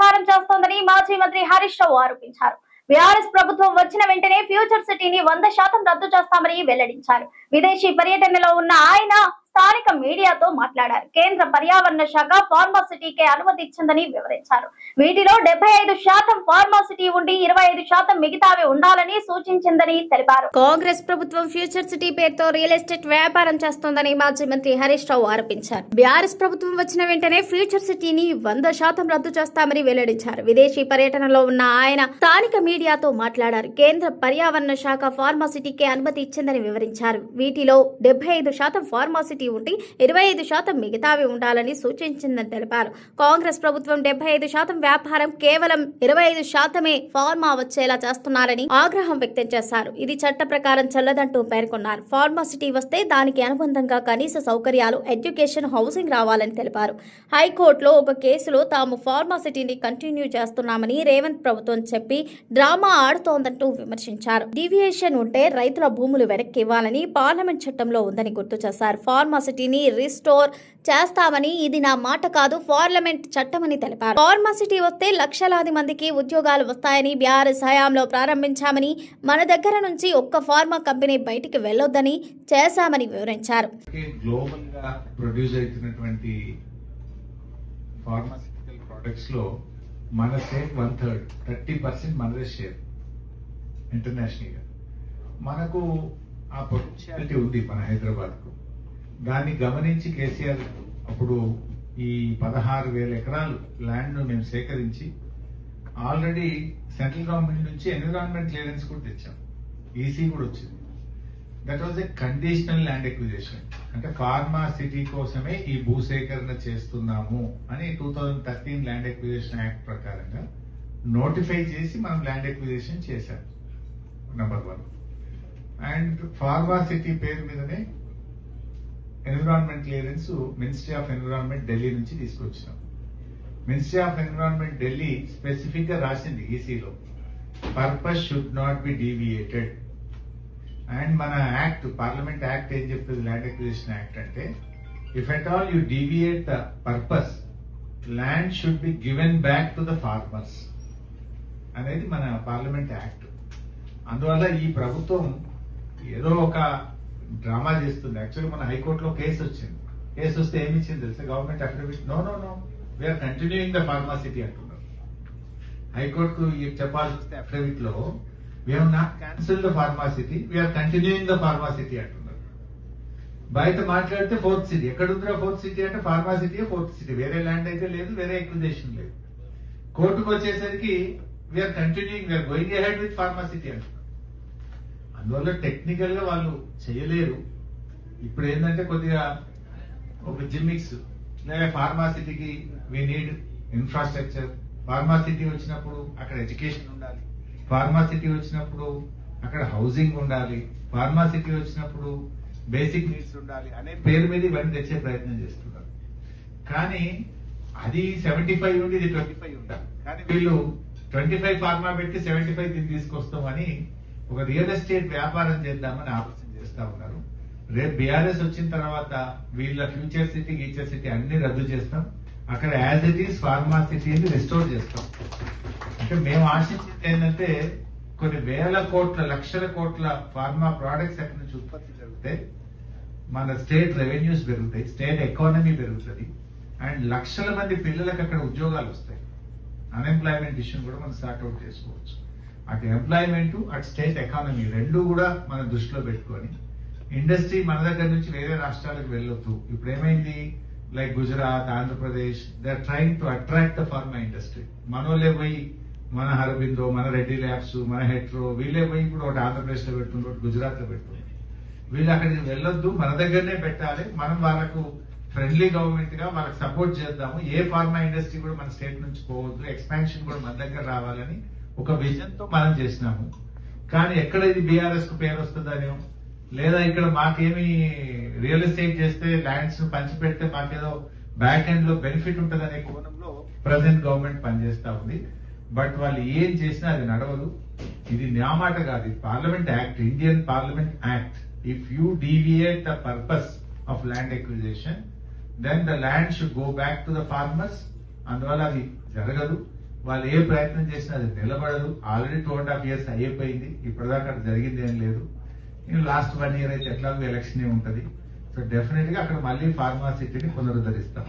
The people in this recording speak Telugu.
వ్యాపారం చేస్తోందని మాజీ మంత్రి హరీష్ రావు ఆరోపించారు. బీఆర్ఎస్ ప్రభుత్వం వచ్చిన వెంటనే ఫ్యూచర్ సిటీని 100% రద్దు చేస్తామని వెల్లడించారు. విదేశీ పర్యటనలో ఉన్న ఆయన స్థానిక మీడియాతో మాట్లాడారు. కేంద్ర పర్యావరణ శాఖ ఫార్మాసిటీకే అనుమతి ఇచ్చిందని వివరించారు. వీటిలో 75% ఫార్మాసిటీ ఉండి 25% మిగతావి ఉండాలని సూచించిందని తెలిపారు. కాంగ్రెస్ ప్రభుత్వం ఫ్యూచర్ సిటీ పేరుతో రియల్ ఎస్టేట్ వ్యాపారం చేస్తోందని మాజీ మంత్రి హరీష్ రావు ఆరోపించారు. బీఆర్ఎస్ ప్రభుత్వం వచ్చిన వెంటనే ఫ్యూచర్ సిటీని 100% రద్దు చేస్తామని వెల్లడించారు. విదేశీ పర్యటనలో ఉన్న ఆయన స్థానిక మీడియాతో మాట్లాడారు. కేంద్ర పర్యావరణ శాఖ ఫార్మాసిటీకే అనుమతి ఇచ్చిందని వివరించారు. వీటిలో 75% ఫార్మాసిటీ ఉండి 25% మిగతావి ఉండాలని సూచించిందని తెలిపారు. కాంగ్రెస్ ప్రభుత్వం 75% వ్యాపారం కేవలం 25% ఫార్మా వచ్చేలా చేస్తున్నారని ఆగ్రహం వ్యక్తం చేశారు. ఇది చట్ట ప్రకారం చెల్లదంటూ పేర్కొన్నారు. ఫార్మాసిటీ వస్తే దానికి అనుబంధంగా కనీస సౌకర్యాలు, ఎడ్యుకేషన్, హౌసింగ్ రావాలని తెలిపారు. హైకోర్టులో ఒక కేసులో తాము ఫార్మాసిటీని కంటిన్యూ చేస్తున్నామని రేవంత్ ప్రభుత్వం చెప్పి డ్రామా ఆడుతోందంటూ విమర్శించారు. డీవియేషన్ ఉంటే రైతుల భూములు వెనక్కి ఇవ్వాలని పార్లమెంట్ చట్టంలో ఉందని గుర్తు చేశారు. ఫార్మాసిటీని రిస్టోర్ చేస్తామని ఇది నా మాట కాదు, పార్లమెంట్ చట్టమని తెలిపారు. ఫార్మాసిటీ వస్తే లక్షలాది మందికి ఉద్యోగాలు వస్తాయని బీఆర్ఎస్ హయాంలో ప్రారంభించామని, మన దగ్గర నుంచి ఒక్క ఫార్మా కంపెనీ బయటికి వెళ్లొద్దని చేశామని వివరించారు. గ్లోబల్ గా ప్రొడ్యూస్ అవుతున్నటువంటి ఫార్మాసిటికల్ ప్రొడక్ట్స్ లో మన స్టేట్ 1/3 30% మనదే షేర్. ఇంటర్నేషనల్ గా మనకు ఆ పొటెన్షియాలిటీ ఉంది మన హైదరాబాద్ కు. దాన్ని గమనించి కేసీఆర్ అప్పుడు ఈ 16,000 ఎకరాలు ల్యాండ్ ను మేము సేకరించి ఆల్రెడీ సెంట్రల్ గవర్నమెంట్ నుంచి ఎన్విరాన్మెంట్ క్లియరెన్స్ కూడా తెచ్చాం. ఈసీ కూడా వచ్చింది. That was a conditional land acquisition. అంటే ఫార్మా సిటీ కోసమే ఈ భూసేకరణ చేస్తున్నాము అని 2013 ల్యాండ్ ఎక్విజిషన్ యాక్ట్ ప్రకారంగా నోటిఫై చేసి మనం ల్యాండ్ ఎక్విజిషన్ చేశాం. నంబర్ 1. అండ్ ఫార్మా సిటీ పేరు మీదనే environment clearance ministry of environment Delhi నుంచి తీసుకొచ్చినాం. Ministry of environment Delhi specific గా రాసింది ఈసీలో, purpose should not be deviated. And మన యాక్ట్, పార్లమెంట్ యాక్ట్ ఏం చెప్తుంది, ల్యాండ్ ఎక్విజిషన్ యాక్ట్ అంటే if at all you deviate the purpose, land should be given back to the farmers అనేది మన పార్లమెంట్ యాక్ట్. అందువల్ల ఈ ప్రభుత్వం ఏదో ఒక డ్రామా చేస్తుంది. యాక్చువల్లీ మన హైకోర్టులో కేసు వచ్చింది. కేసు వస్తే ఏమి ఇచ్చింది తెలుసా, government affidavit no we are continuing the pharma city అంటున్నారు. హైకోర్టుకు చెప్పాల్సి వస్తే అఫిడవిట్ లో we have not cancelled the pharmacity, we are continuing the pharmacity అంటున్నారు. బయట మాట్లాడితే 4th సిటీ. ఎక్కడుందిరా 4th సిటీ అంటే ఫార్మాసిటీ 4th సిటీ. వేరే ల్యాండ్ అయితే లేదు, వేరే ఎక్విజిషన్ లేదు. కోర్టుకు వచ్చేసరికి we are continuing, we are going ahead with pharma city అంటున్నారు. అందువల్ల టెక్నికల్ గా వాళ్ళు చేయలేరు. ఇప్పుడు ఏంటంటే కొద్దిగా ఒక జిమ్మిక్స్, లేదా ఫార్మాసిటీకి వీ నీడ్ ఇన్ఫ్రాస్ట్రక్చర్. ఫార్మాసిటీ వచ్చినప్పుడు అక్కడ ఎడ్యుకేషన్ ఉండాలి, ఫార్మాసిటీ వచ్చినప్పుడు అక్కడ హౌసింగ్ ఉండాలి, ఫార్మాసిటీ వచ్చినప్పుడు బేసిక్ నీడ్స్ ఉండాలి అనే పేరు మీద ఇవన్నీ తెచ్చే ప్రయత్నం చేస్తున్నారు. కానీ అది 75 ఉండి ఇది 25 ఉండాలి. కానీ వీళ్ళు 25 ఫార్మా పెట్టి 75 దీన్ని తీసుకొస్తామని ఒక రియల్ ఎస్టేట్ వ్యాపారం చేద్దామని ఆలోచన చేస్తా ఉన్నారు. రేపు బీఆర్ఎస్ వచ్చిన తర్వాత వీళ్ళ ఫ్యూచర్ సిటీ, గీచర్ సిటీ అన్ని రద్దు చేస్తాం. అక్కడ యాజ్ ఇట్ ఈస్ ఫార్మా సిటీని రిస్టోర్ చేస్తాం. అంటే మేము ఆశించింది ఏంటంటే కొన్ని వేల కోట్ల, లక్షల కోట్ల ఫార్మా ప్రోడక్ట్స్ ఎక్కడి నుంచి ఉత్పత్తి జరుగుతాయి, మన స్టేట్ రెవెన్యూస్ పెరుగుతాయి, స్టేట్ ఎకానమీ పెరుగుతుంది, అండ్ లక్షల మంది పిల్లలకు అక్కడ ఉద్యోగాలు వస్తాయి. అన్ఎంప్లాయ్మెంట్ ఇష్యూ కూడా మనం స్టార్ట్అవుట్ చేసుకోవచ్చు. అటు ఎంప్లాయ్మెంట్, అటు స్టేట్ ఎకానమీ రెండు కూడా మనం దృష్టిలో పెట్టుకొని ఇండస్ట్రీ మన దగ్గర నుంచి వేరే రాష్ట్రాలకు వెళ్ళొద్దు. ఇప్పుడు ఏమైంది, like Gujarat, Andhra Pradesh, they are trying to attract the pharma industry. మనోళ్ళే పోయి మన హరబిందో, మన రెడ్డి ల్యాబ్స్, మన హెట్రో వీళ్ళే పోయి ఇప్పుడు ఒకటి ఆంధ్రప్రదేశ్ లో పెడుతున్నారు, ఒకటి గుజరాత్ లో పెడుతున్నారు. వీళ్ళు అక్కడికి వెళ్ళొద్దు, మన దగ్గరనే పెట్టాలి. మనం వాళ్ళకు ఫ్రెండ్లీ గవర్నమెంట్ గా వాళ్ళకి సపోర్ట్ చేద్దాము. ఏ ఫార్మా ఇండస్ట్రీ కూడా మన స్టేట్ నుంచి పోవద్దు, ఎక్స్పాన్షన్ కూడా మన దగ్గర రావాలని ఒక విజన్ తో మనం చేసినాము. కానీ ఎక్కడ ఇది బీఆర్ఎస్ కు పేరు వస్తుందనో, లేదా ఇక్కడ మాకేమి రియల్ ఎస్టేట్ చేస్తే ల్యాండ్స్ పంచిపెడితే మాకేదో బ్యాక్ ఎండ్ లో బెనిఫిట్ ఉంటుందనే కోణంలో ప్రజెంట్ గవర్నమెంట్ పనిచేస్తా ఉంది. బట్ వాళ్ళు ఏం చేసినా అది నడవదు. ఇది నా మాట కాదు, ఇది parliament act, Indian parliament act. If you deviate the purpose of land acquisition, then the land should go back to the farmers. అందువల్ల అది జరగదు. వాళ్ళు ఏ ప్రయత్నం చేసినా అది నిలబడదు. ఆల్రెడీ 2.5 years అయిపోయింది, ఇప్పటిదాకా అది జరిగింది ఏం లేదు. లాస్ట్ 1 year అయితే ఎట్లాగో ఎలక్షన్ ఉంటది. సో డెఫినెట్ గా అక్కడ మళ్ళీ ఫార్మా సిటీని పునరుద్ధరిస్తాం.